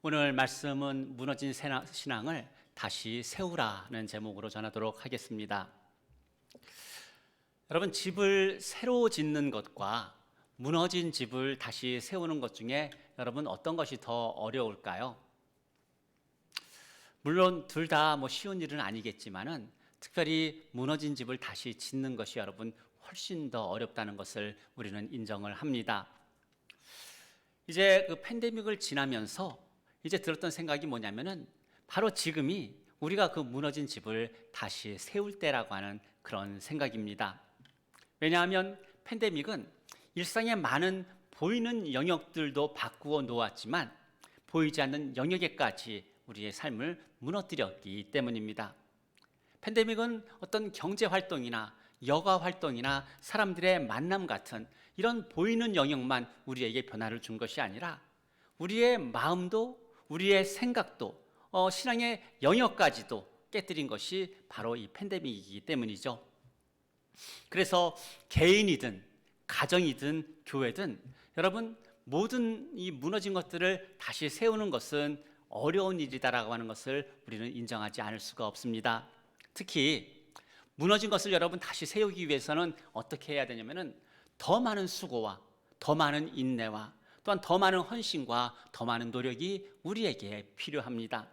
오늘 말씀은 무너진 신앙을 다시 세우라는 제목으로 전하도록 하겠습니다. 여러분, 집을 새로 짓는 것과 무너진 집을 다시 세우는 것 중에 여러분 어떤 것이 더 어려울까요? 물론 둘 다 쉬운 일은 아니겠지만은 특별히 무너진 집을 다시 짓는 것이 여러분 훨씬 더 어렵다는 것을 우리는 인정을 합니다. 이제 그 팬데믹을 지나면서 이제 들었던 생각이 뭐냐면은 바로 지금이 우리가 그 무너진 집을 다시 세울 때라고 하는 그런 생각입니다. 왜냐하면 팬데믹은 일상의 많은 보이는 영역들도 바꾸어 놓았지만 보이지 않는 영역에까지 우리의 삶을 무너뜨렸기 때문입니다. 팬데믹은 어떤 경제 활동이나 여가 활동이나 사람들의 만남 같은 이런 보이는 영역만 우리에게 변화를 준 것이 아니라 우리의 마음도 우리의 생각도 신앙의 영역까지도 깨뜨린 것이 바로 이 팬데믹이기 때문이죠. 그래서 개인이든 가정이든 교회든 여러분 모든 이 무너진 것들을 다시 세우는 것은 어려운 일이다라고 하는 것을 우리는 인정하지 않을 수가 없습니다. 특히 무너진 것을 여러분 다시 세우기 위해서는 어떻게 해야 되냐면은 더 많은 수고와 더 많은 인내와 또한 더 많은 헌신과 더 많은 노력이 우리에게 필요합니다.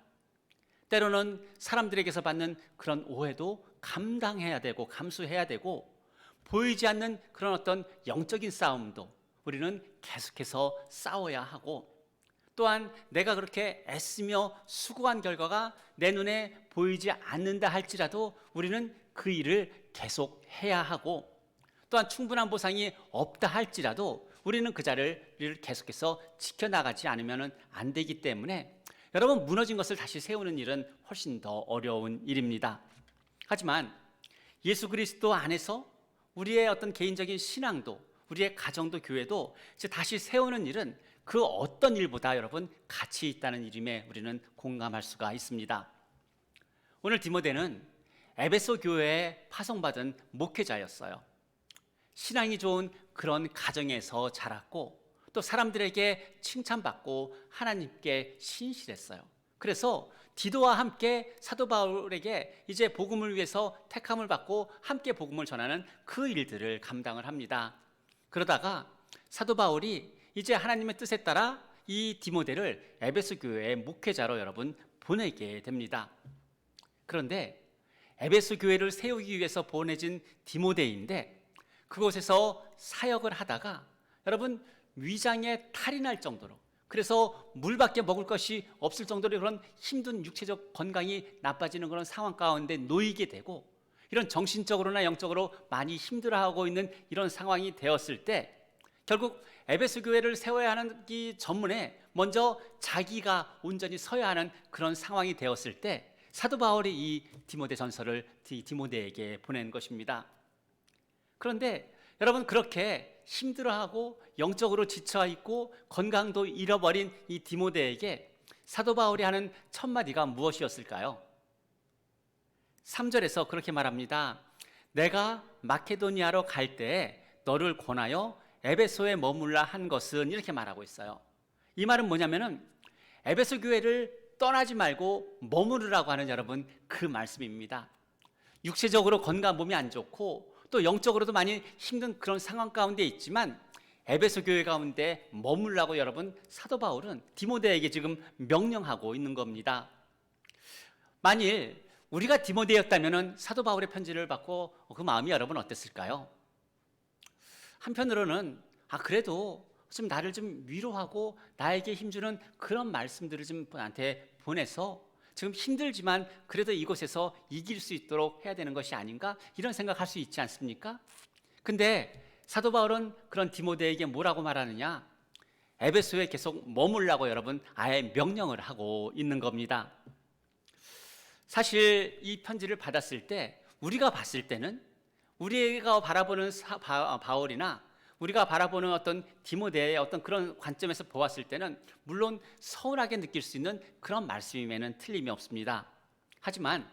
때로는 사람들에게서 받는 그런 오해도 감당해야 되고 감수해야 되고 보이지 않는 그런 어떤 영적인 싸움도 우리는 계속해서 싸워야 하고 또한 내가 그렇게 애쓰며 수고한 결과가 내 눈에 보이지 않는다 할지라도 우리는 그 일을 계속 해야 하고 또한 충분한 보상이 없다 할지라도 우리는 그 자리를 계속해서 지켜나가지 않으면 안 되기 때문에 여러분 무너진 것을 다시 세우는 일은 훨씬 더 어려운 일입니다. 하지만 예수 그리스도 안에서 우리의 어떤 개인적인 신앙도 우리의 가정도 교회도 이제 다시 세우는 일은 그 어떤 일보다 여러분 가치 있다는 일임에 우리는 공감할 수가 있습니다. 오늘 디모데는 에베소 교회에 파송받은 목회자였어요. 신앙이 좋은 그런 가정에서 자랐고 또 사람들에게 칭찬받고 하나님께 신실했어요. 그래서 디도와 함께 사도 바울에게 이제 복음을 위해서 택함을 받고 함께 복음을 전하는 그 일들을 감당을 합니다. 그러다가 사도 바울이 이제 하나님의 뜻에 따라 이 디모데를 에베소 교회의 목회자로 여러분 보내게 됩니다. 그런데 에베소 교회를 세우기 위해서 보내진 디모데인데 그곳에서 사역을 하다가 여러분 위장에 탈이 날 정도로 그래서 물밖에 먹을 것이 없을 정도로 그런 힘든 육체적 건강이 나빠지는 그런 상황 가운데 놓이게 되고 이런 정신적으로나 영적으로 많이 힘들어하고 있는 이런 상황이 되었을 때 결국 에베소 교회를 세워야 하는 이 전문에 먼저 자기가 온전히 서야 하는 그런 상황이 되었을 때 사도 바울이 이 디모데 전서를 디모데에게 보낸 것입니다. 그런데 여러분 그렇게 힘들어하고 영적으로 지쳐있고 건강도 잃어버린 이 디모데에게 사도 바울이 하는 첫 마디가 무엇이었을까요? 3절에서 그렇게 말합니다. 내가 마케도니아로 갈 때에 너를 권하여 에베소에 머물라 한 것은 이렇게 말하고 있어요. 이 말은 뭐냐면은 에베소 교회를 떠나지 말고 머무르라고 하는 여러분 그 말씀입니다. 육체적으로 건강 몸이 안 좋고 또 영적으로도 많이 힘든 그런 상황 가운데 있지만 에베소 교회 가운데 머물라고 여러분 사도 바울은 디모데에게 지금 명령하고 있는 겁니다. 만일 우리가 디모데였다면 사도 바울의 편지를 받고 그 마음이 여러분 어땠을까요? 한편으로는 그래도 좀 나를 좀 위로하고 나에게 힘주는 그런 말씀들을 좀 나한테 보내서 지금 힘들지만 그래도 이곳에서 이길 수 있도록 해야 되는 것이 아닌가 이런 생각할 수 있지 않습니까? 근데 사도 바울은 그런 디모데에게 뭐라고 말하느냐? 에베소에 계속 머물라고 여러분 아예 명령을 하고 있는 겁니다. 사실 이 편지를 받았을 때 우리가 봤을 때는 우리가 바라보는 바울이나 우리가 바라보는 어떤 디모데의 어떤 그런 관점에서 보았을 때는 물론 서운하게 느낄 수 있는 그런 말씀임에는 틀림이 없습니다. 하지만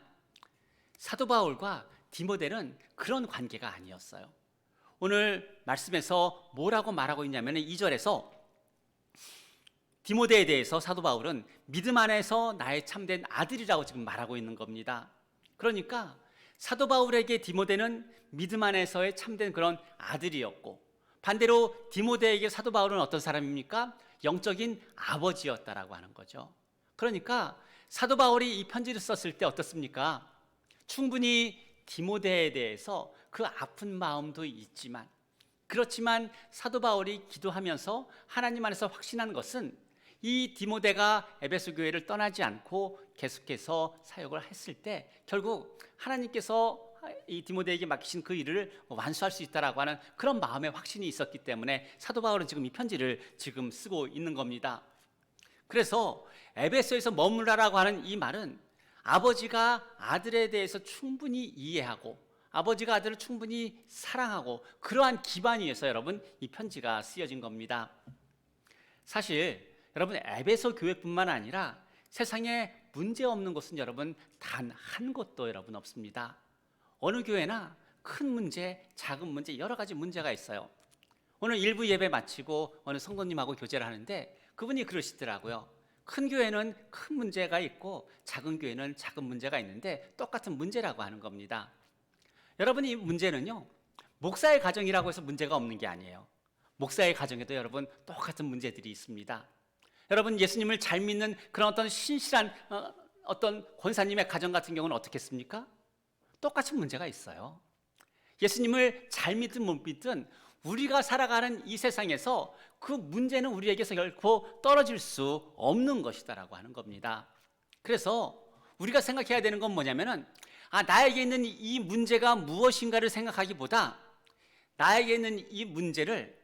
사도 바울과 디모데는 그런 관계가 아니었어요. 오늘 말씀에서 뭐라고 말하고 있냐면 2절에서 디모데에 대해서 사도 바울은 믿음 안에서 나의 참된 아들이라고 지금 말하고 있는 겁니다. 그러니까 사도 바울에게 디모데는 믿음 안에서의 참된 그런 아들이었고, 반대로 디모데에게 사도 바울은 어떤 사람입니까? 영적인 아버지였다라고 하는 거죠. 그러니까 사도 바울이 이 편지를 썼을 때 어떻습니까? 충분히 디모데에 대해서 그 아픈 마음도 있지만, 그렇지만 사도 바울이 기도하면서 하나님 안에서 확신한 것은 이 디모데가 에베소 교회를 떠나지 않고 계속해서 사역을 했을 때 결국 하나님께서 이 디모데에게 맡기신 그 일을 완수할 수 있다라고 하는 그런 마음의 확신이 있었기 때문에 사도 바울은 지금 이 편지를 지금 쓰고 있는 겁니다. 그래서 에베소에서 머무라라고 하는 이 말은 아버지가 아들에 대해서 충분히 이해하고 아버지가 아들을 충분히 사랑하고 그러한 기반 위에서 여러분 이 편지가 쓰여진 겁니다. 사실 여러분 에베소 교회뿐만 아니라 세상에 문제 없는 곳은 여러분 단 한 곳도 여러분 없습니다. 어느 교회나 큰 문제, 작은 문제 여러 가지 문제가 있어요. 오늘 일부 예배 마치고 어느 성도님하고 교제를 하는데 그분이 그러시더라고요. 큰 교회는 큰 문제가 있고 작은 교회는 작은 문제가 있는데 똑같은 문제라고 하는 겁니다. 여러분 이 문제는요, 목사의 가정이라고 해서 문제가 없는 게 아니에요. 목사의 가정에도 여러분 똑같은 문제들이 있습니다. 여러분 예수님을 잘 믿는 그런 어떤 신실한 어떤 권사님의 가정 같은 경우는 어떻겠습니까? 똑같은 문제가 있어요. 예수님을 잘 믿든 못 믿든 우리가 살아가는 이 세상에서 그 문제는 우리에게서 결코 떨어질 수 없는 것이다라고 하는 겁니다. 그래서 우리가 생각해야 되는 건 뭐냐면은 나에게 있는 이 문제가 무엇인가를 생각하기보다 나에게 있는 이 문제를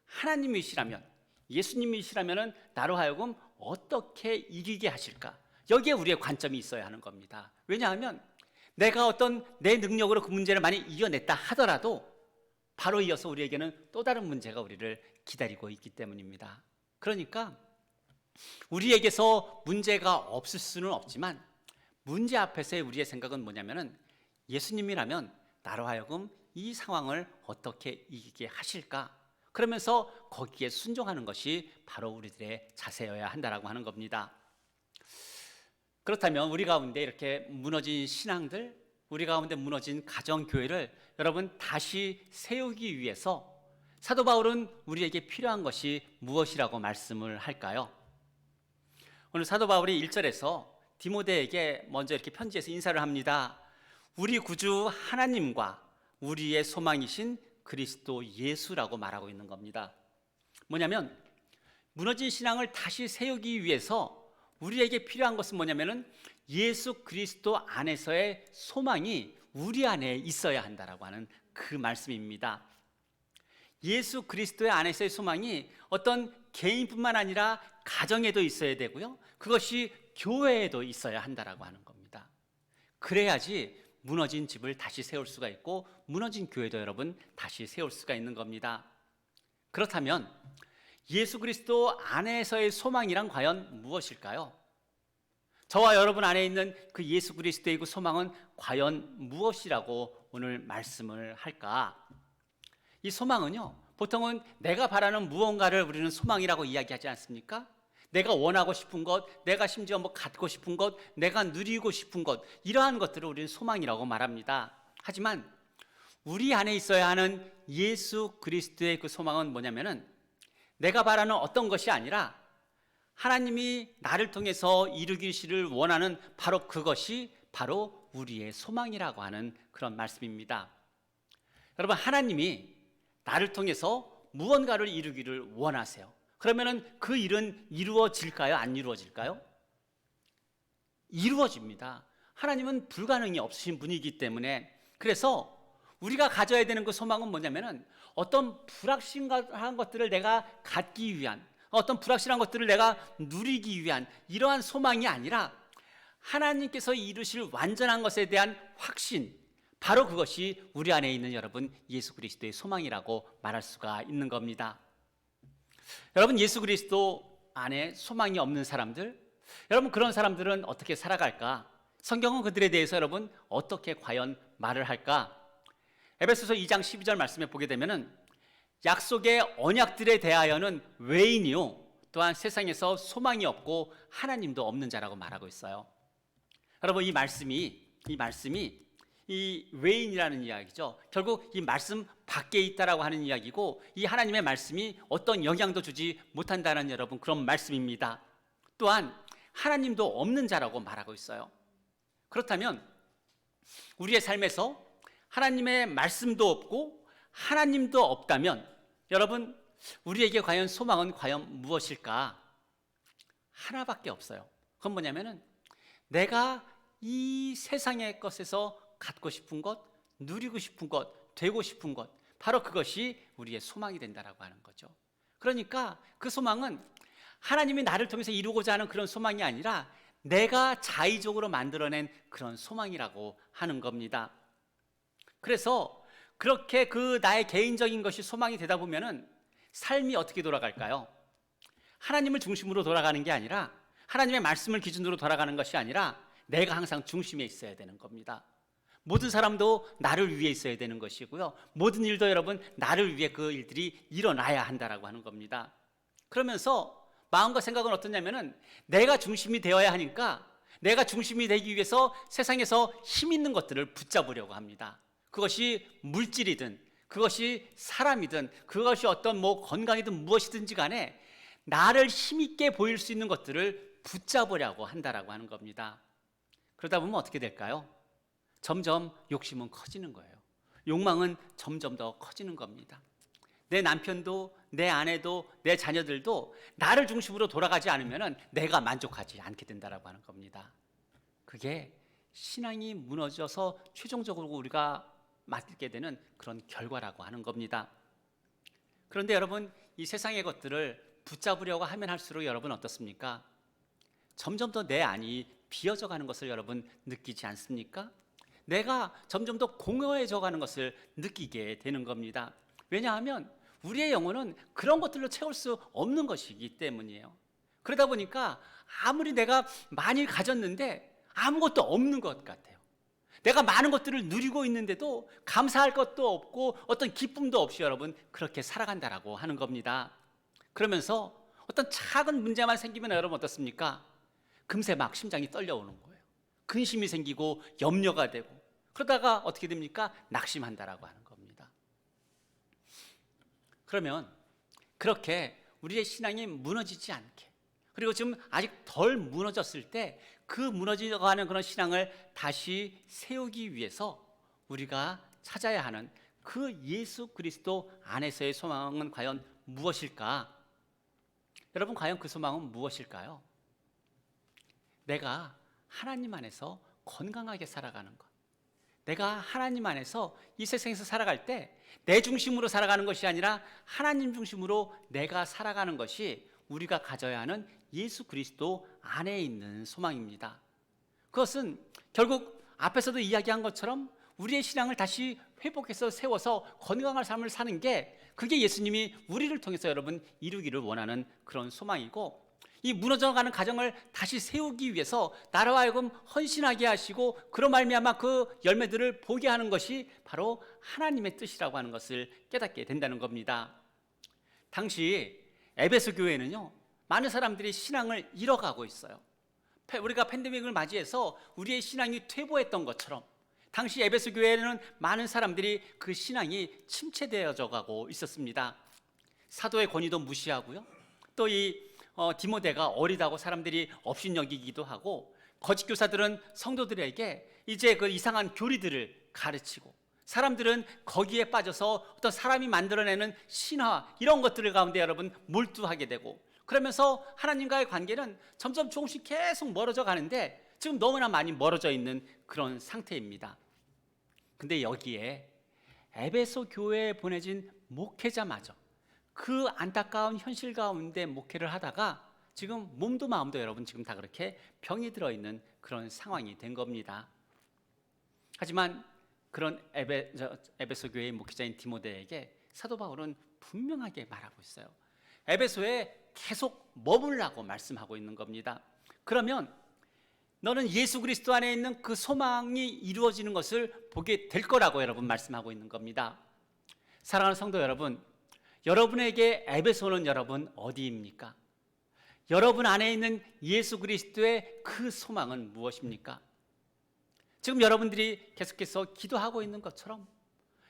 하나님이시라면, 예수님이시라면 나로 하여금 어떻게 이기게 하실까? 여기에 우리의 관점이 있어야 하는 겁니다. 왜냐하면 내가 어떤 내 능력으로 그 문제를 많이 이겨냈다 하더라도 바로 이어서 우리에게는 또 다른 문제가 우리를 기다리고 있기 때문입니다. 그러니까 우리에게서 문제가 없을 수는 없지만 문제 앞에서의 우리의 생각은 뭐냐면은 예수님이라면 나로 하여금 이 상황을 어떻게 이기게 하실까? 그러면서 거기에 순종하는 것이 바로 우리들의 자세여야 한다라고 하는 겁니다. 그렇다면 우리 가운데 이렇게 무너진 신앙들, 우리 가운데 무너진 가정교회를 여러분 다시 세우기 위해서 사도 바울은 우리에게 필요한 것이 무엇이라고 말씀을 할까요? 오늘 사도 바울이 1절에서 디모데에게 먼저 이렇게 편지에서 인사를 합니다. 우리 구주 하나님과 우리의 소망이신 그리스도 예수라고 말하고 있는 겁니다. 뭐냐면 무너진 신앙을 다시 세우기 위해서 우리에게 필요한 것은 뭐냐면은 예수 그리스도 안에서의 소망이 우리 안에 있어야 한다라고 하는 그 말씀입니다. 예수 그리스도의 안에서의 소망이 어떤 개인뿐만 아니라 가정에도 있어야 되고요. 그것이 교회에도 있어야 한다라고 하는 겁니다. 그래야지 무너진 집을 다시 세울 수가 있고 무너진 교회도 여러분 다시 세울 수가 있는 겁니다. 그렇다면 예수 그리스도 안에서의 소망이란 과연 무엇일까요? 저와 여러분 안에 있는 그 예수 그리스도의 그 소망은 과연 무엇이라고 오늘 말씀을 할까? 이 소망은요, 보통은 내가 바라는 무언가를 우리는 소망이라고 이야기하지 않습니까? 내가 원하고 싶은 것, 내가 심지어 갖고 싶은 것, 내가 누리고 싶은 것, 이러한 것들을 우리는 소망이라고 말합니다. 하지만 우리 안에 있어야 하는 예수 그리스도의 그 소망은 뭐냐면은 내가 바라는 어떤 것이 아니라 하나님이 나를 통해서 이루기를 원하는 바로 그것이 바로 우리의 소망이라고 하는 그런 말씀입니다. 여러분 하나님이 나를 통해서 무언가를 이루기를 원하세요. 그러면은 그 일은 이루어질까요? 안 이루어질까요? 이루어집니다. 하나님은 불가능이 없으신 분이기 때문에. 그래서 우리가 가져야 되는 그 소망은 뭐냐면은 어떤 불확실한 것들을 내가 갖기 위한, 어떤 불확실한 것들을 내가 누리기 위한 이러한 소망이 아니라 하나님께서 이루실 완전한 것에 대한 확신, 바로 그것이 우리 안에 있는 여러분 예수 그리스도의 소망이라고 말할 수가 있는 겁니다. 여러분 예수 그리스도 안에 소망이 없는 사람들, 여러분 그런 사람들은 어떻게 살아갈까? 성경은 그들에 대해서 여러분 어떻게 과연 말을 할까? 에베소서 2장 12절 말씀에 보게 되면은 약속의 언약들에 대하여는 외인이요 또한 세상에서 소망이 없고 하나님도 없는 자라고 말하고 있어요. 여러분, 이 말씀이 이 외인이라는 이야기죠. 결국 이 말씀 밖에 있다라고 하는 이야기고, 이 하나님의 말씀이 어떤 영향도 주지 못한다는 여러분 그런 말씀입니다. 또한 하나님도 없는 자라고 말하고 있어요. 그렇다면 우리의 삶에서 하나님의 말씀도 없고 하나님도 없다면 여러분, 우리에게 과연 소망은 과연 무엇일까? 하나밖에 없어요. 그건 뭐냐면은 내가 이 세상의 것에서 갖고 싶은 것, 누리고 싶은 것, 되고 싶은 것, 바로 그것이 우리의 소망이 된다라고 하는 거죠. 그러니까 그 소망은 하나님이 나를 통해서 이루고자 하는 그런 소망이 아니라 내가 자의적으로 만들어낸 그런 소망이라고 하는 겁니다. 그래서 그렇게 그 나의 개인적인 것이 소망이 되다 보면은 삶이 어떻게 돌아갈까요? 하나님을 중심으로 돌아가는 게 아니라, 하나님의 말씀을 기준으로 돌아가는 것이 아니라 내가 항상 중심에 있어야 되는 겁니다. 모든 사람도 나를 위해 있어야 되는 것이고요, 모든 일도 여러분 나를 위해 그 일들이 일어나야 한다라고 하는 겁니다. 그러면서 마음과 생각은 어떠냐면은 내가 중심이 되어야 하니까 내가 중심이 되기 위해서 세상에서 힘 있는 것들을 붙잡으려고 합니다. 그것이 물질이든 그것이 사람이든 그것이 어떤 건강이든 무엇이든지 간에 나를 힘있게 보일 수 있는 것들을 붙잡으려고 한다라고 하는 겁니다. 그러다 보면 어떻게 될까요? 점점 욕심은 커지는 거예요. 욕망은 점점 더 커지는 겁니다. 내 남편도 내 아내도 내 자녀들도 나를 중심으로 돌아가지 않으면 내가 만족하지 않게 된다라고 하는 겁니다. 그게 신앙이 무너져서 최종적으로 우리가 맡게 되는 그런 결과라고 하는 겁니다. 그런데 여러분, 이 세상의 것들을 붙잡으려고 하면 할수록 여러분 어떻습니까? 점점 더 내 안이 비어져 가는 것을 여러분 느끼지 않습니까? 내가 점점 더 공허해져 가는 것을 느끼게 되는 겁니다. 왜냐하면 우리의 영혼은 그런 것들로 채울 수 없는 것이기 때문이에요. 그러다 보니까 아무리 내가 많이 가졌는데 아무것도 없는 것 같아요. 내가 많은 것들을 누리고 있는데도 감사할 것도 없고 어떤 기쁨도 없이 여러분 그렇게 살아간다라고 하는 겁니다. 그러면서 어떤 작은 문제만 생기면 여러분 어떻습니까? 금세 막 심장이 떨려오는 거예요. 근심이 생기고 염려가 되고, 그러다가 어떻게 됩니까? 낙심한다라고 하는 겁니다. 그러면 그렇게 우리의 신앙이 무너지지 않게, 그리고 지금 아직 덜 무너졌을 때 그 무너져가는 그런 신앙을 다시 세우기 위해서 우리가 찾아야 하는 그 예수 그리스도 안에서의 소망은 과연 무엇일까? 여러분, 과연 그 소망은 무엇일까요? 내가 하나님 안에서 건강하게 살아가는 것, 내가 하나님 안에서 이 세상에서 살아갈 때 내 중심으로 살아가는 것이 아니라 하나님 중심으로 내가 살아가는 것이 우리가 가져야 하는 예수 그리스도 안에 있는 소망입니다. 그것은 결국 앞에서도 이야기한 것처럼 우리의 신앙을 다시 회복해서 세워서 건강한 삶을 사는 게, 그게 예수님이 우리를 통해서 여러분 이루기를 원하는 그런 소망이고, 이 무너져가는 가정을 다시 세우기 위해서 나로 하여금 헌신하게 하시고 그로 말미암아 그 열매들을 보게 하는 것이 바로 하나님의 뜻이라고 하는 것을 깨닫게 된다는 겁니다. 당시 에베소 교회는요, 많은 사람들이 신앙을 잃어가고 있어요. 우리가 팬데믹을 맞이해서 우리의 신앙이 퇴보했던 것처럼 당시 에베소 교회에는 많은 사람들이 그 신앙이 침체되어져 가고 있었습니다. 사도의 권위도 무시하고요, 또 이 디모데가 어리다고 사람들이 업신여기기도 하고, 거짓 교사들은 성도들에게 이제 그 이상한 교리들을 가르치고, 사람들은 거기에 빠져서 어떤 사람이 만들어내는 신화 이런 것들 가운데 여러분 몰두하게 되고, 그러면서 하나님과의 관계는 점점 조금씩 계속 멀어져 가는데 지금 너무나 많이 멀어져 있는 그런 상태입니다. 근데 여기에 에베소 교회에 보내진 목회자마저 그 안타까운 현실 가운데 목회를 하다가 지금 몸도 마음도 여러분 지금 다 그렇게 병이 들어있는 그런 상황이 된 겁니다. 하지만 그런 에베소 교회의 목회자인 디모데에게 사도 바울은 분명하게 말하고 있어요. 에베소에 계속 머물라고 말씀하고 있는 겁니다. 그러면 너는 예수 그리스도 안에 있는 그 소망이 이루어지는 것을 보게 될 거라고 여러분 말씀하고 있는 겁니다. 사랑하는 성도 여러분, 여러분에게 에베소는 여러분 어디입니까? 여러분 안에 있는 예수 그리스도의 그 소망은 무엇입니까? 지금 여러분들이 계속해서 기도하고 있는 것처럼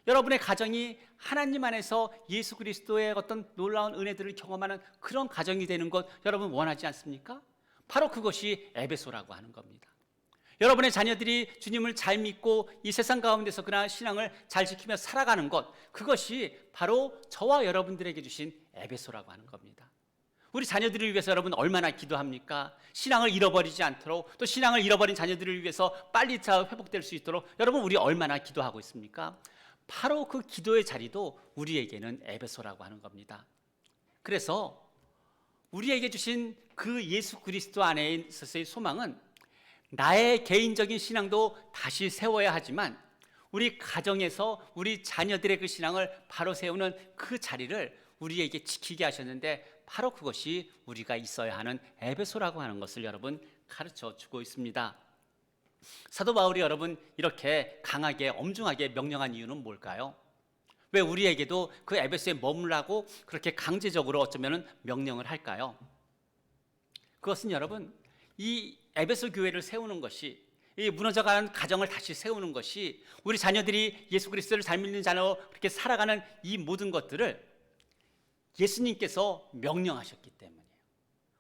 여러분의 가정이 하나님 안에서 예수 그리스도의 어떤 놀라운 은혜들을 경험하는 그런 가정이 되는 것 여러분 원하지 않습니까? 바로 그것이 에베소라고 하는 겁니다. 여러분의 자녀들이 주님을 잘 믿고 이 세상 가운데서 그러나 신앙을 잘 지키며 살아가는 것, 그것이 바로 저와 여러분들에게 주신 에베소라고 하는 겁니다. 우리 자녀들을 위해서 여러분 얼마나 기도합니까? 신앙을 잃어버리지 않도록, 또 신앙을 잃어버린 자녀들을 위해서 빨리 회복될 수 있도록 여러분 우리 얼마나 기도하고 있습니까? 바로 그 기도의 자리도 우리에게는 에베소라고 하는 겁니다. 그래서 우리에게 주신 그 예수 그리스도 안에 있어서의 소망은 나의 개인적인 신앙도 다시 세워야 하지만 우리 가정에서 우리 자녀들의 그 신앙을 바로 세우는 그 자리를 우리에게 지키게 하셨는데 바로 그것이 우리가 있어야 하는 에베소라고 하는 것을 여러분 가르쳐 주고 있습니다. 사도 바울이 여러분 이렇게 강하게 엄중하게 명령한 이유는 뭘까요? 왜 우리에게도 그 에베소에 머물라고 그렇게 강제적으로 어쩌면 명령을 할까요? 그것은 여러분 이 에베소 교회를 세우는 것이, 이 무너져가는 가정을 다시 세우는 것이, 우리 자녀들이 예수 그리스도를 잘 믿는 자녀로 그렇게 살아가는 이 모든 것들을 예수님께서 명령하셨기 때문이에요.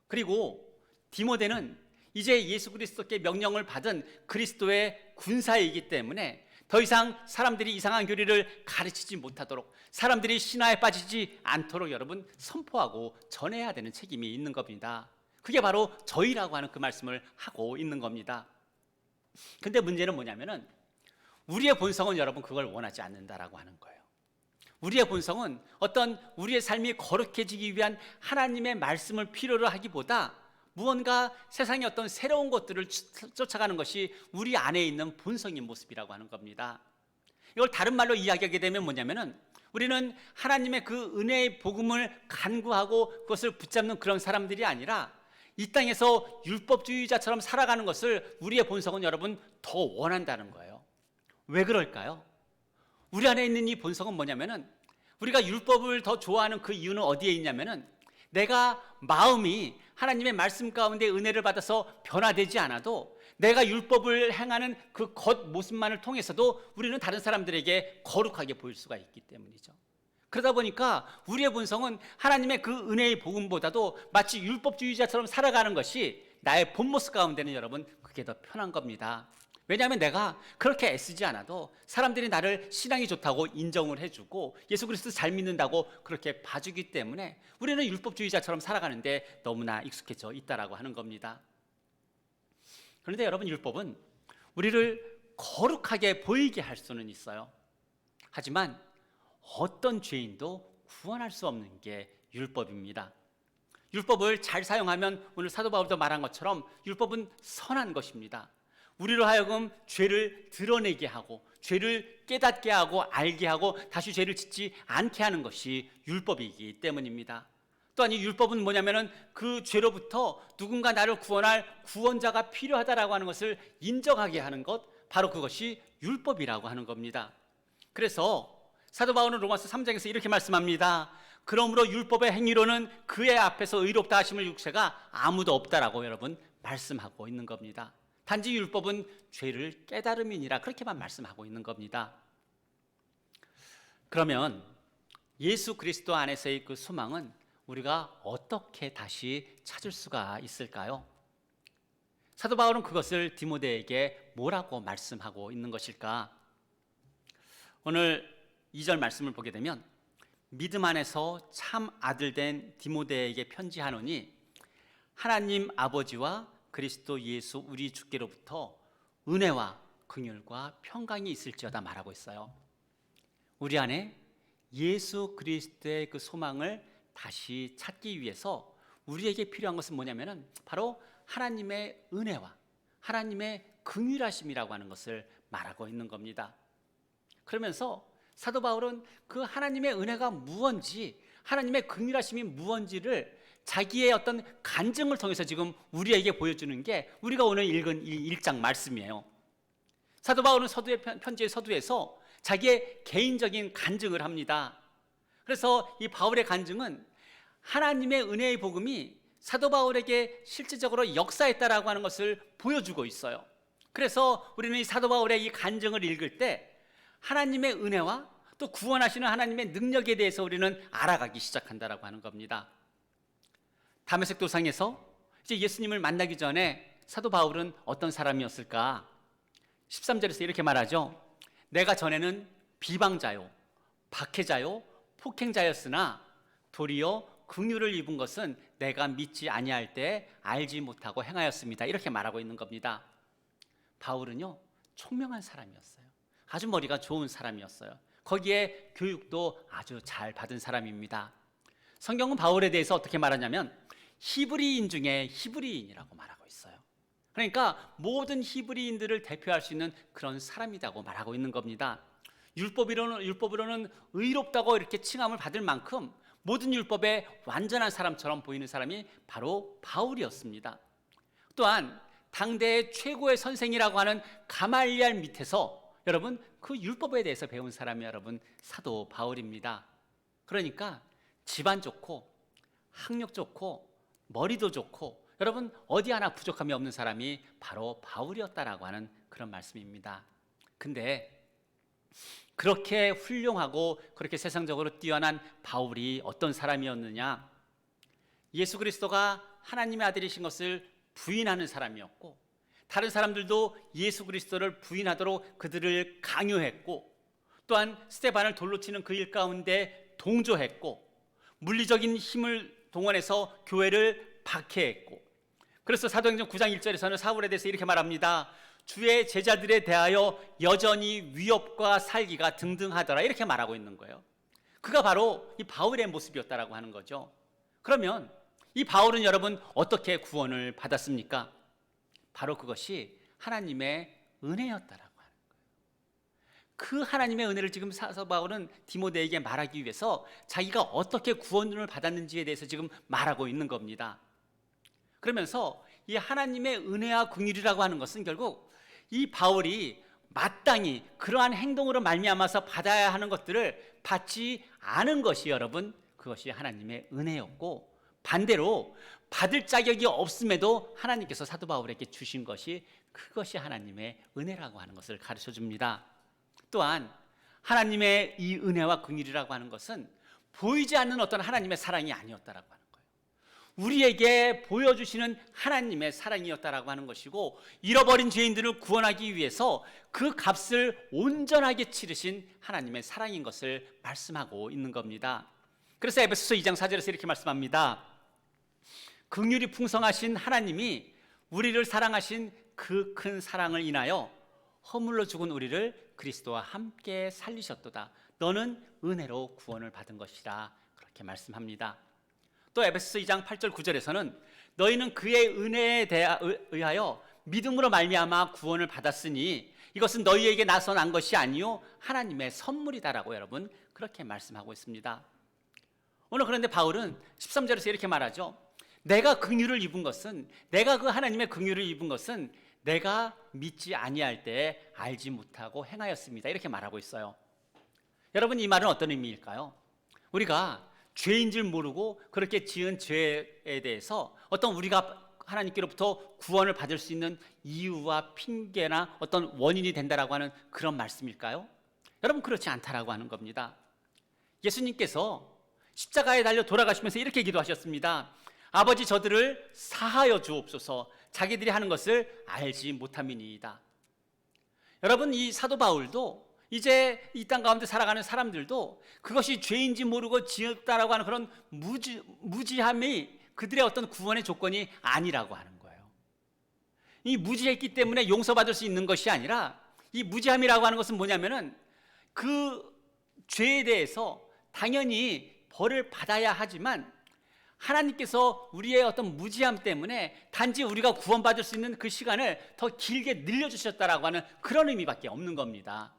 그리고 디모데는 이제 예수 그리스도께 명령을 받은 그리스도의 군사이기 때문에 더 이상 사람들이 이상한 교리를 가르치지 못하도록, 사람들이 신화에 빠지지 않도록 여러분 선포하고 전해야 되는 책임이 있는 겁니다. 그게 바로 저희라고 하는 그 말씀을 하고 있는 겁니다. 근데 문제는 뭐냐면은 우리의 본성은 여러분 그걸 원하지 않는다라고 하는 거예요. 우리의 본성은 어떤 우리의 삶이 거룩해지기 위한 하나님의 말씀을 필요로 하기보다 무언가 세상의 어떤 새로운 것들을 쫓아가는 것이 우리 안에 있는 본성의 모습이라고 하는 겁니다. 이걸 다른 말로 이야기하게 되면 뭐냐면은 우리는 하나님의 그 은혜의 복음을 간구하고 그것을 붙잡는 그런 사람들이 아니라 이 땅에서 율법주의자처럼 살아가는 것을 우리의 본성은 여러분 더 원한다는 거예요. 왜 그럴까요? 우리 안에 있는 이 본성은 뭐냐면은 우리가 율법을 더 좋아하는 그 이유는 어디에 있냐면은 내가 마음이 하나님의 말씀 가운데 은혜를 받아서 변화되지 않아도 내가 율법을 행하는 그 겉모습만을 통해서도 우리는 다른 사람들에게 거룩하게 보일 수가 있기 때문이죠. 그러다 보니까 우리의 본성은 하나님의 그 은혜의 복음보다도 마치 율법주의자처럼 살아가는 것이 나의 본 모습 가운데는 여러분 그게 더 편한 겁니다. 왜냐하면 내가 그렇게 애쓰지 않아도 사람들이 나를 신앙이 좋다고 인정을 해주고 예수 그리스도 잘 믿는다고 그렇게 봐주기 때문에 우리는 율법주의자처럼 살아가는데 너무나 익숙해져 있다라고 하는 겁니다. 그런데 여러분 율법은 우리를 거룩하게 보이게 할 수는 있어요. 하지만 어떤 죄인도 구원할 수 없는 게 율법입니다. 율법을 잘 사용하면 오늘 사도 바울도 말한 것처럼 율법은 선한 것입니다. 우리로 하여금 죄를 드러내게 하고 죄를 깨닫게 하고 알게 하고 다시 죄를 짓지 않게 하는 것이 율법이기 때문입니다. 또한 이 율법은 뭐냐면은 그 죄로부터 누군가 나를 구원할 구원자가 필요하다라고 하는 것을 인정하게 하는 것, 바로 그것이 율법이라고 하는 겁니다. 그래서 사도 바울은 로마서 3장에서 이렇게 말씀합니다. 그러므로 율법의 행위로는 그의 앞에서 의롭다 하심을 육체가 아무도 없다라고 여러분 말씀하고 있는 겁니다. 단지 율법은 죄를 깨달음이니라 그렇게만 말씀하고 있는 겁니다. 그러면 예수 그리스도 안에서의 그 소망은 우리가 어떻게 다시 찾을 수가 있을까요? 사도 바울은 그것을 디모데에게 뭐라고 말씀하고 있는 것일까? 오늘 2절 말씀을 보게 되면 믿음 안에서 참 아들 된 디모데에게 편지하노니 하나님 아버지와 그리스도 예수 우리 주께로부터 은혜와 긍휼과 평강이 있을지어다 말하고 있어요. 우리 안에 예수 그리스도의 그 소망을 다시 찾기 위해서 우리에게 필요한 것은 뭐냐면은 바로 하나님의 은혜와 하나님의 긍휼하심이라고 하는 것을 말하고 있는 겁니다. 그러면서 사도 바울은 그 하나님의 은혜가 무언지, 하나님의 긍휼하심이 무언지를 자기의 어떤 간증을 통해서 지금 우리에게 보여주는 게 우리가 오늘 읽은 이 1장 말씀이에요. 사도 바울은 편지의 서두에서 자기의 개인적인 간증을 합니다. 그래서 이 바울의 간증은 하나님의 은혜의 복음이 사도 바울에게 실질적으로 역사했다라고 하는 것을 보여주고 있어요. 그래서 우리는 이 사도 바울의 이 간증을 읽을 때 하나님의 은혜와 또 구원하시는 하나님의 능력에 대해서 우리는 알아가기 시작한다라고 하는 겁니다. 다메섹 도상에서 이제 예수님을 만나기 전에 사도 바울은 어떤 사람이었을까? 13절에서 이렇게 말하죠. 내가 전에는 비방자요, 박해자요, 폭행자였으나 도리어 긍휼을 입은 것은 내가 믿지 아니할 때 알지 못하고 행하였습니다. 이렇게 말하고 있는 겁니다. 바울은요, 총명한 사람이었어요. 아주 머리가 좋은 사람이었어요. 거기에 교육도 아주 잘 받은 사람입니다. 성경은 바울에 대해서 어떻게 말하냐면 히브리인 중에 히브리인이라고 말하고 있어요. 그러니까 모든 히브리인들을 대표할 수 있는 그런 사람이라고 말하고 있는 겁니다. 율법으로는 의롭다고 이렇게 칭함을 받을 만큼 모든 율법의 완전한 사람처럼 보이는 사람이 바로 바울이었습니다. 또한 당대의 최고의 선생이라고 하는 가말리알 밑에서 여러분 그 율법에 대해서 배운 사람이 여러분 사도 바울입니다. 그러니까 집안 좋고 학력 좋고 머리도 좋고 여러분 어디 하나 부족함이 없는 사람이 바로 바울이었다라고 하는 그런 말씀입니다. 근데 그렇게 훌륭하고 그렇게 세상적으로 뛰어난 바울이 어떤 사람이었느냐? 예수 그리스도가 하나님의 아들이신 것을 부인하는 사람이었고 다른 사람들도 예수 그리스도를 부인하도록 그들을 강요했고 또한 스데반을 돌로 치는 그 일 가운데 동조했고 물리적인 힘을 동원해서 교회를 박해했고 그래서 사도행전 9장 1절에서는 사울에 대해서 이렇게 말합니다. 주의 제자들에 대하여 여전히 위협과 살기가 등등하더라 이렇게 말하고 있는 거예요. 그가 바로 이 바울의 모습이었다라고 하는 거죠. 그러면 이 바울은 여러분 어떻게 구원을 받았습니까? 바로 그것이 하나님의 은혜였다라고 하는 거예요. 그 하나님의 은혜를 지금 사도 바울은 디모데에게 말하기 위해서 자기가 어떻게 구원을 받았는지에 대해서 지금 말하고 있는 겁니다. 그러면서 이 하나님의 은혜와 긍휼이라고 하는 것은 결국 이 바울이 마땅히 그러한 행동으로 말미암아서 받아야 하는 것들을 받지 않은 것이 여러분 그것이 하나님의 은혜였고 반대로 받을 자격이 없음에도 하나님께서 사도 바울에게 주신 것이 그것이 하나님의 은혜라고 하는 것을 가르쳐 줍니다. 또한 하나님의 이 은혜와 긍휼이라고 하는 것은 보이지 않는 어떤 하나님의 사랑이 아니었다라고 하는 거예요. 우리에게 보여주시는 하나님의 사랑이었다라고 하는 것이고 잃어버린 죄인들을 구원하기 위해서 그 값을 온전하게 치르신 하나님의 사랑인 것을 말씀하고 있는 겁니다. 그래서 에베소서 2장 4절에서 이렇게 말씀합니다. 긍휼이 풍성하신 하나님이 우리를 사랑하신 그 큰 사랑을 인하여 허물로 죽은 우리를 그리스도와 함께 살리셨도다. 너는 은혜로 구원을 받은 것이라 그렇게 말씀합니다. 또 에베소서 2장 8절 9절에서는 너희는 그의 은혜에 의하여 믿음으로 말미암아 구원을 받았으니 이것은 너희에게 나서 난 것이 아니요 하나님의 선물이다라고 여러분 그렇게 말씀하고 있습니다. 오늘 그런데 바울은 13절에서 이렇게 말하죠. 내가 긍휼을 입은 것은 내가 그 하나님의 긍휼을 입은 것은 내가 믿지 아니할 때 알지 못하고 행하였습니다. 이렇게 말하고 있어요. 여러분 이 말은 어떤 의미일까요? 우리가 죄인 줄 모르고 그렇게 지은 죄에 대해서 어떤 우리가 하나님께로부터 구원을 받을 수 있는 이유와 핑계나 어떤 원인이 된다라고 하는 그런 말씀일까요? 여러분 그렇지 않다라고 하는 겁니다. 예수님께서 십자가에 달려 돌아가시면서 이렇게 기도하셨습니다. 아버지 저들을 사하여 주옵소서 자기들이 하는 것을 알지 못함이니이다. 여러분 이 사도 바울도 이제 이 땅 가운데 살아가는 사람들도 그것이 죄인지 모르고 지었다라고 하는 그런 무지함이 그들의 어떤 구원의 조건이 아니라고 하는 거예요. 이 무지했기 때문에 용서받을 수 있는 것이 아니라 이 무지함이라고 하는 것은 뭐냐면은 그 죄에 대해서 당연히 벌을 받아야 하지만 하나님께서 우리의 어떤 무지함 때문에 단지 우리가 구원받을 수 있는 그 시간을 더 길게 늘려주셨다라고 하는 그런 의미밖에 없는 겁니다.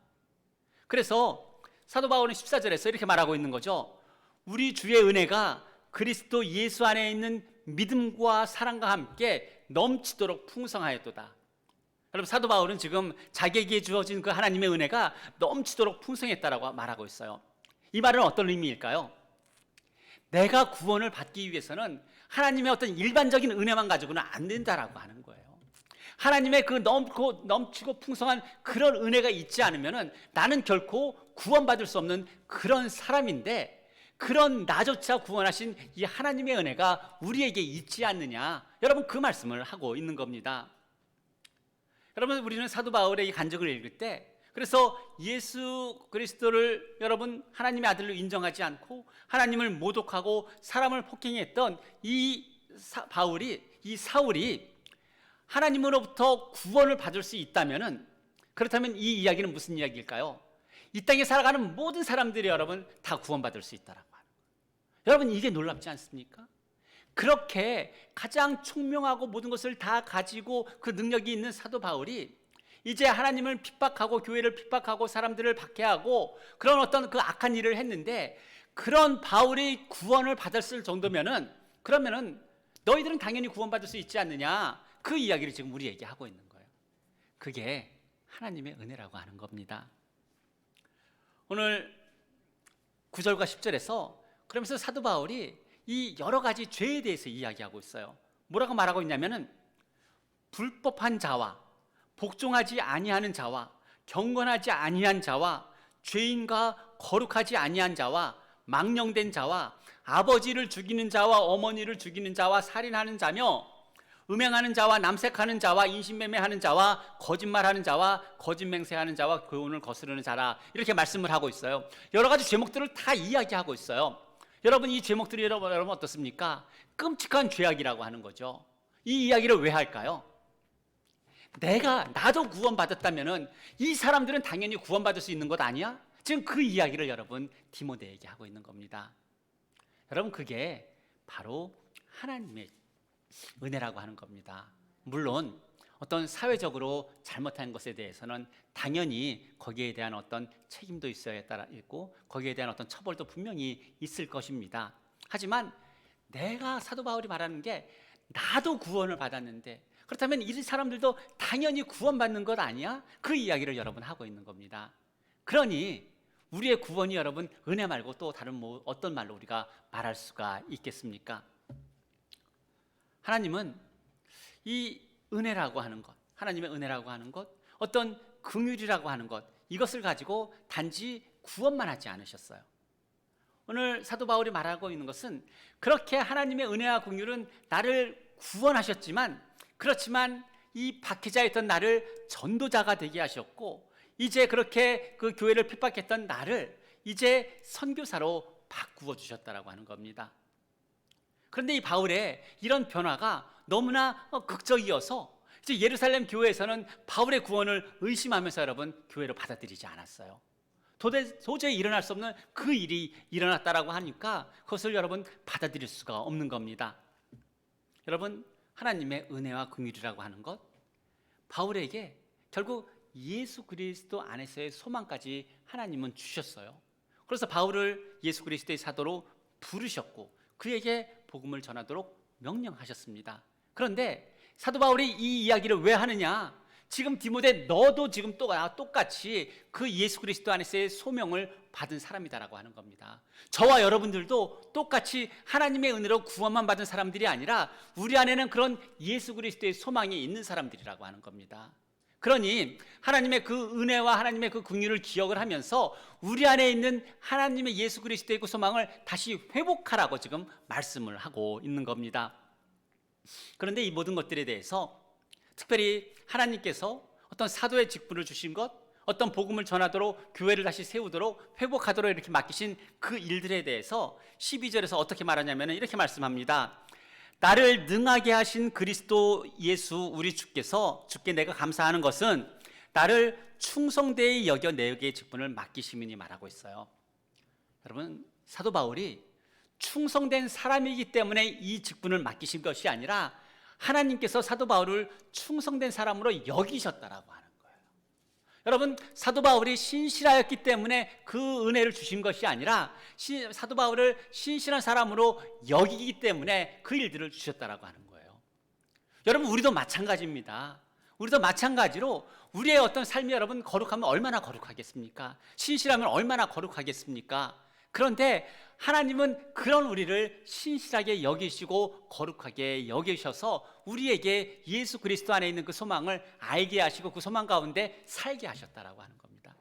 그래서 사도 바울은 14절에서 이렇게 말하고 있는 거죠. 우리 주의 은혜가 그리스도 예수 안에 있는 믿음과 사랑과 함께 넘치도록 풍성하였도다. 여러분 사도 바울은 지금 자기에게 주어진 그 하나님의 은혜가 넘치도록 풍성했다라고 말하고 있어요. 이 말은 어떤 의미일까요? 내가 구원을 받기 위해서는 하나님의 어떤 일반적인 은혜만 가지고는 안 된다라고 하는 거예요. 하나님의 그 넘치고 풍성한 그런 은혜가 있지 않으면은 나는 결코 구원받을 수 없는 그런 사람인데, 그런 나조차 구원하신 이 하나님의 은혜가 우리에게 있지 않느냐, 여러분 그 말씀을 하고 있는 겁니다. 여러분, 우리는 사도 바울의 이 간증을 읽을 때, 그래서 예수 그리스도를 여러분 하나님의 아들로 인정하지 않고 하나님을 모독하고 사람을 폭행했던 이 사울이 하나님으로부터 구원을 받을 수 있다면은, 그렇다면 이 이야기는 무슨 이야기일까요? 이 땅에 살아가는 모든 사람들이 여러분 다 구원받을 수 있다라고 하는 거예요. 여러분, 이게 놀랍지 않습니까? 그렇게 가장 총명하고 모든 것을 다 가지고 그 능력이 있는 사도 바울이 이제 하나님을 핍박하고 교회를 핍박하고 사람들을 박해하고 그런 어떤 그 악한 일을 했는데, 그런 바울이 구원을 받았을 정도면은, 그러면은 너희들은 당연히 구원받을 수 있지 않느냐, 그 이야기를 지금 우리에게 하고 있는 거예요. 그게 하나님의 은혜라고 하는 겁니다. 오늘 9절과 10절에서 그러면서 사도 바울이 이 여러 가지 죄에 대해서 이야기하고 있어요. 뭐라고 말하고 있냐면은, 불법한 자와 복종하지 아니하는 자와 경건하지 아니한 자와 죄인과 거룩하지 아니한 자와 망령된 자와 아버지를 죽이는 자와 어머니를 죽이는 자와 살인하는 자며 음행하는 자와 남색하는 자와 인신매매하는 자와 거짓말하는 자와 거짓맹세하는 자와 교훈을 거스르는 자라, 이렇게 말씀을 하고 있어요. 여러 가지 제목들을 다 이야기하고 있어요. 여러분, 이 제목들이 여러분 어떻습니까? 끔찍한 죄악이라고 하는 거죠. 이 이야기를 왜 할까요? 나도 구원받았다면은 이 사람들은 당연히 구원받을 수 있는 것 아니야? 지금 그 이야기를 여러분 디모데에게 하고 있는 겁니다. 여러분, 그게 바로 하나님의 은혜라고 하는 겁니다. 물론 어떤 사회적으로 잘못한 것에 대해서는 당연히 거기에 대한 어떤 책임도 있어야 따라 있고 거기에 대한 어떤 처벌도 분명히 있을 것입니다. 하지만 내가, 사도 바울이 말하는 게, 나도 구원을 받았는데 그렇다면 이 사람들도 당연히 구원받는 것 아니야? 그 이야기를 여러분 하고 있는 겁니다. 그러니 우리의 구원이 여러분 은혜 말고 또 다른 어떤 말로 우리가 말할 수가 있겠습니까? 하나님은 이 은혜라고 하는 것, 하나님의 은혜라고 하는 것, 어떤 긍휼이라고 하는 것, 이것을 가지고 단지 구원만 하지 않으셨어요. 오늘 사도 바울이 말하고 있는 것은, 그렇게 하나님의 은혜와 긍휼은 나를 구원하셨지만, 그렇지만 이 박해자였던 나를 전도자가 되게 하셨고, 이제 그렇게 그 교회를 핍박했던 나를 이제 선교사로 바꾸어 주셨다라고 하는 겁니다. 그런데 이 바울의 이런 변화가 너무나 극적이어서 이제 예루살렘 교회에서는 바울의 구원을 의심하면서 여러분 교회를 받아들이지 않았어요. 도저히 일어날 수 없는 그 일이 일어났다라고 하니까 그것을 여러분 받아들일 수가 없는 겁니다. 여러분, 하나님의 은혜와 긍휼이라고 하는 것, 바울에게 결국 예수 그리스도 안에서의 소망까지 하나님은 주셨어요. 그래서 바울을 예수 그리스도의 사도로 부르셨고 그에게 복음을 전하도록 명령하셨습니다. 그런데 사도 바울이 이 이야기를 왜 하느냐? 지금 디모데, 너도 지금 똑같이 그 예수 그리스도 안에서의 소명을 받은 사람이다라고 하는 겁니다. 저와 여러분들도 똑같이 하나님의 은혜로 구원만 받은 사람들이 아니라 우리 안에는 그런 예수 그리스도의 소망이 있는 사람들이라고 하는 겁니다. 그러니 하나님의 그 은혜와 하나님의 그 긍휼을 기억을 하면서 우리 안에 있는 하나님의 예수 그리스도의 그 소망을 다시 회복하라고 지금 말씀을 하고 있는 겁니다. 그런데 이 모든 것들에 대해서 특별히 하나님께서 어떤 사도의 직분을 주신 것, 어떤 복음을 전하도록 교회를 다시 세우도록 회복하도록 이렇게 맡기신 그 일들에 대해서 12절에서 어떻게 말하냐면 이렇게 말씀합니다. 나를 능하게 하신 그리스도 예수 우리 주께 내가 감사하는 것은 나를 충성되이 여겨 내게 직분을 맡기심이니 말하고 있어요. 여러분, 사도 바울이 충성된 사람이기 때문에 이 직분을 맡기신 것이 아니라 하나님께서 사도 바울을 충성된 사람으로 여기셨다라고 하는 거예요. 여러분, 사도 바울이 신실하였기 때문에 그 은혜를 주신 것이 아니라 사도 바울을 신실한 사람으로 여기기 때문에 그 일들을 주셨다라고 하는 거예요. 여러분, 우리도 마찬가지입니다. 우리도 마찬가지로 우리의 어떤 삶이 여러분 거룩하면 얼마나 거룩하겠습니까? 신실하면 얼마나 거룩하겠습니까? 그런데 하나님은 그런 우리를 신실하게 여기시고 거룩하게 여기셔서 우리에게 예수 그리스도 안에 있는 그 소망을 알게 하시고 그 소망 가운데 살게 하셨다라고 하는 겁니다.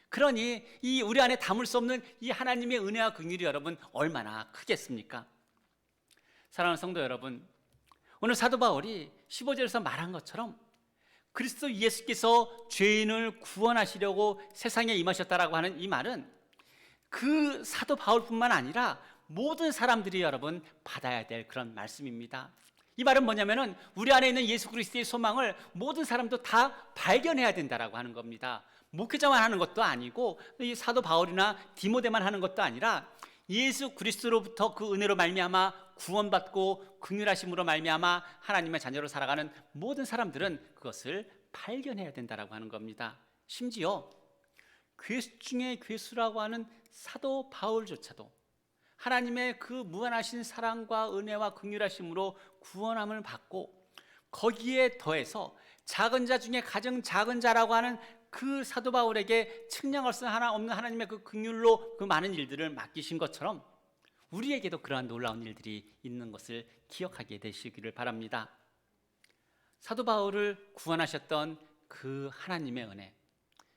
그러니 이 우리 안에 담을 수 없는 이 하나님의 은혜와 긍휼이 여러분 얼마나 크겠습니까? 사랑하는 성도 여러분, 오늘 사도 바울이 15절에서 말한 것처럼 그리스도 예수께서 죄인을 구원하시려고 세상에 임하셨다라고 하는 이 말은 그 사도 바울뿐만 아니라 모든 사람들이 여러분 받아야 될 그런 말씀입니다. 이 말은 뭐냐면은 우리 안에 있는 예수 그리스도의 소망을 모든 사람도 다 발견해야 된다라고 하는 겁니다. 목회자만 하는 것도 아니고 이 사도 바울이나 디모데만 하는 것도 아니라 예수 그리스도로부터 그 은혜로 말미암아 구원받고 긍휼하심으로 말미암아 하나님의 자녀로 살아가는 모든 사람들은 그것을 발견해야 된다라고 하는 겁니다. 심지어 괴수 중에 괴수라고 하는 사도 바울조차도 하나님의 그 무한하신 사랑과 은혜와 긍휼하심으로 구원함을 받고 거기에 더해서 작은 자 중에 가장 작은 자라고 하는 그 사도 바울에게 측량할 수 하나 없는 하나님의 그 긍휼로 그 많은 일들을 맡기신 것처럼 우리에게도 그러한 놀라운 일들이 있는 것을 기억하게 되시기를 바랍니다. 사도 바울을 구원하셨던 그 하나님의 은혜,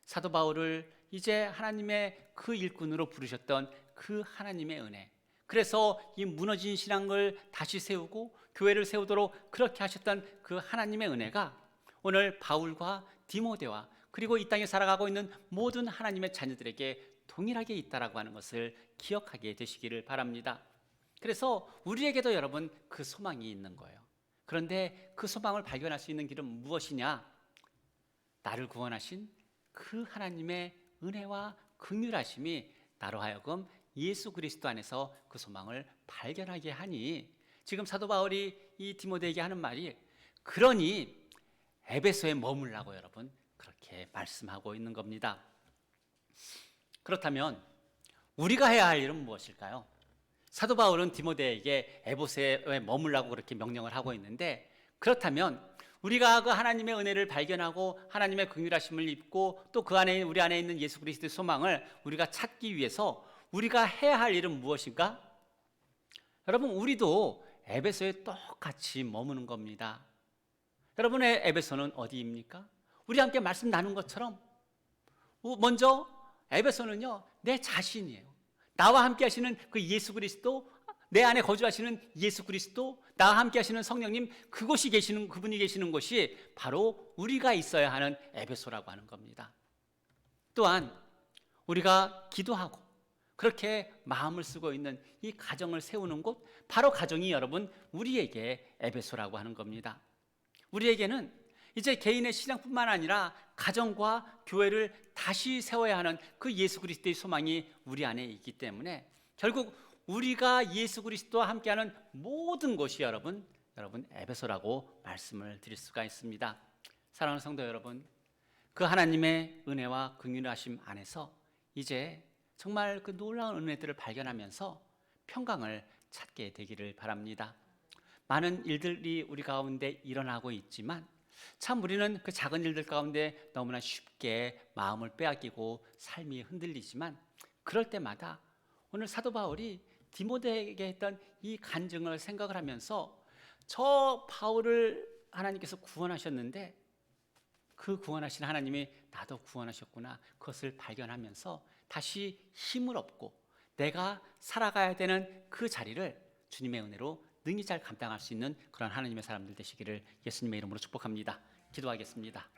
사도 바울을 이제 하나님의 그 일꾼으로 부르셨던 그 하나님의 은혜, 그래서 이 무너진 신앙을 다시 세우고 교회를 세우도록 그렇게 하셨던 그 하나님의 은혜가 오늘 바울과 디모데와 그리고 이 땅에 살아가고 있는 모든 하나님의 자녀들에게 동일하게 있다라고 하는 것을 기억하게 되시기를 바랍니다. 그래서 우리에게도 여러분 그 소망이 있는 거예요. 그런데 그 소망을 발견할 수 있는 길은 무엇이냐? 나를 구원하신 그 하나님의 은혜와 긍휼하심이 나로 하여금 예수 그리스도 안에서 그 소망을 발견하게 하니 지금 사도 바울이 이 디모데에게 하는 말이 그러니 에베소에 머물라고 여러분 그렇게 말씀하고 있는 겁니다. 그렇다면 우리가 해야 할 일은 무엇일까요? 사도 바울은 디모데에게 에베소에 머물라고 그렇게 명령을 하고 있는데 그렇다면 우리가 그 하나님의 은혜를 발견하고 하나님의 긍휼하심을 입고 또 그 안에 우리 안에 있는 예수 그리스도의 소망을 우리가 찾기 위해서 우리가 해야 할 일은 무엇인가? 여러분 우리도 에베소에 똑같이 머무는 겁니다. 여러분의 에베소는 어디입니까? 우리 함께 말씀 나눈 것처럼 먼저 에베소는요 내 자신이에요. 나와 함께 하시는 그 예수 그리스도, 내 안에 거주하시는 예수 그리스도, 나와 함께 하시는 성령님, 그분이 계시는 곳이 바로 우리가 있어야 하는 에베소라고 하는 겁니다. 또한 우리가 기도하고 그렇게 마음을 쓰고 있는 이 가정을 세우는 곳, 바로 가정이 여러분 우리에게 에베소라고 하는 겁니다. 우리에게는 이제 개인의 신앙뿐만 아니라 가정과 교회를 다시 세워야 하는 그 예수 그리스도의 소망이 우리 안에 있기 때문에 결국 우리가 예수 그리스도와 함께하는 모든 곳이 여러분 에베소라고 말씀을 드릴 수가 있습니다. 사랑하는 성도 여러분, 그 하나님의 은혜와 긍휼하심 안에서 이제 정말 그 놀라운 은혜들을 발견하면서 평강을 찾게 되기를 바랍니다. 많은 일들이 우리 가운데 일어나고 있지만 참 우리는 그 작은 일들 가운데 너무나 쉽게 마음을 빼앗기고 삶이 흔들리지만 그럴 때마다 오늘 사도 바울이 디모데에게 했던 이 간증을 생각을 하면서 저 바울을 하나님께서 구원하셨는데 그 구원하신 하나님이 나도 구원하셨구나, 그것을 발견하면서 다시 힘을 얻고 내가 살아가야 되는 그 자리를 주님의 은혜로 능히 잘 감당할 수 있는 그런 하나님의 사람들 되시기를 예수님의 이름으로 축복합니다. 기도하겠습니다.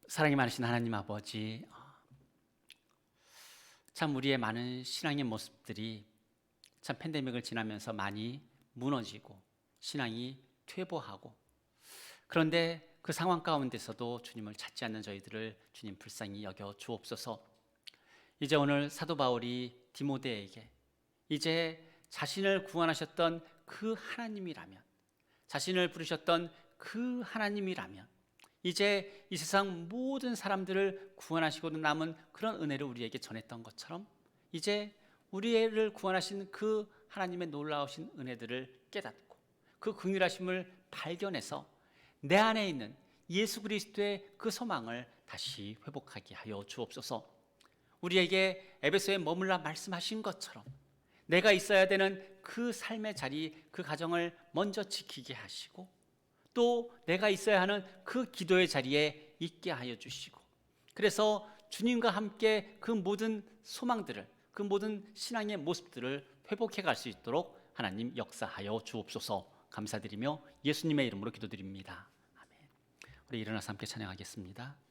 사랑이 많으신 하나님 아버지, 참 우리의 많은 신앙의 모습들이 참 팬데믹을 지나면서 많이 무너지고 신앙이 퇴보하고, 그런데 그 상황 가운데서도 주님을 찾지 않는 저희들을 주님 불쌍히 여겨 주옵소서. 이제 오늘 사도 바울이 디모데에게 이제 자신을 구원하셨던 그 하나님이라면, 자신을 부르셨던 그 하나님이라면 이제 이 세상 모든 사람들을 구원하시고도 남은 그런 은혜를 우리에게 전했던 것처럼 이제 우리를 구원하신 그 하나님의 놀라우신 은혜들을 깨닫고 그 긍휼하심을 발견해서 내 안에 있는 예수 그리스도의 그 소망을 다시 회복하게 하여 주옵소서. 우리에게 에베소에 머물라 말씀하신 것처럼 내가 있어야 되는 그 삶의 자리, 그 가정을 먼저 지키게 하시고 또 내가 있어야 하는 그 기도의 자리에 있게 하여 주시고, 그래서 주님과 함께 그 모든 소망들을, 그 모든 신앙의 모습들을 회복해 갈 수 있도록 하나님 역사하여 주옵소서. 감사드리며 예수님의 이름으로 기도드립니다. 아멘. 우리 일어나서 함께 찬양하겠습니다.